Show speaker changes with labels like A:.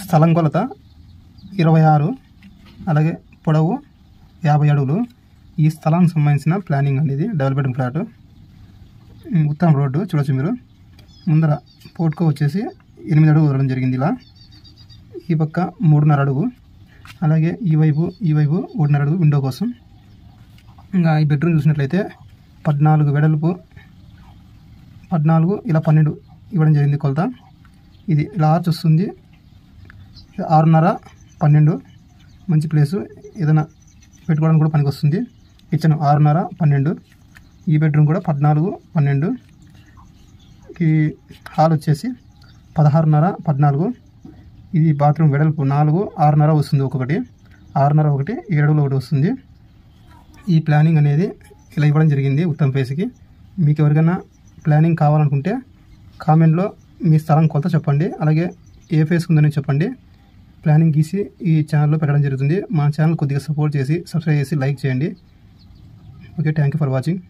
A: స్థలం కొలత 26, అలాగే పొడవు 50 అడుగులు. ఈ స్థలానికి సంబంధించిన ప్లానింగ్ అనేది డబుల్ బెడ్రూమ్ ఫ్లాట్. ఉత్తరం రోడ్డు చూడొచ్చు మీరు. ముందర పోర్ట్కో వచ్చేసి 8 అడుగు వదలడం జరిగింది. ఇలా ఈ పక్క 3.5 అడుగు, అలాగే ఈ వైపు 1.5 అడుగు విండో కోసం. ఇంకా ఈ బెడ్రూమ్ చూసినట్లయితే 14 వెడల్పు, 14 ఇలా 12 ఇవ్వడం జరిగింది కొలత. ఇది ఇలా ఆర్చ్ వస్తుంది. 6.5, 12 మంచి ప్లేసు, ఏదైనా పెట్టుకోవడానికి కూడా పనికి వస్తుంది. కిచెన్ 6.5, 12. ఈ బెడ్రూమ్ కూడా 14, 12. ఈ హాల్ వచ్చేసి 16.5, 14. ఇది బాత్రూమ్ వెడల్పు 4, 6.5 వస్తుంది. ఒక్కొక్కటి 6.5, ఒకటి 7 అడుగులు ఒకటి వస్తుంది. ఈ ప్లానింగ్ అనేది ఇలా ఇవ్వడం జరిగింది ఉత్తమ ఫేస్కి. మీకు ఎవరికైనా ప్లానింగ్ కావాలనుకుంటే కామెంట్లో మీ స్థలం కొలత చెప్పండి, అలాగే ఏ ఫేస్ ఉందని చెప్పండి. ప్లానింగ్ గీసి ఈ ఛానల్లో పెట్టడం జరుగుతుంది. మా ఛానల్ కొద్దిగా సపోర్ట్ చేసి సబ్స్క్రైబ్ చేసి లైక్ చేయండి. Okay, thank you for watching.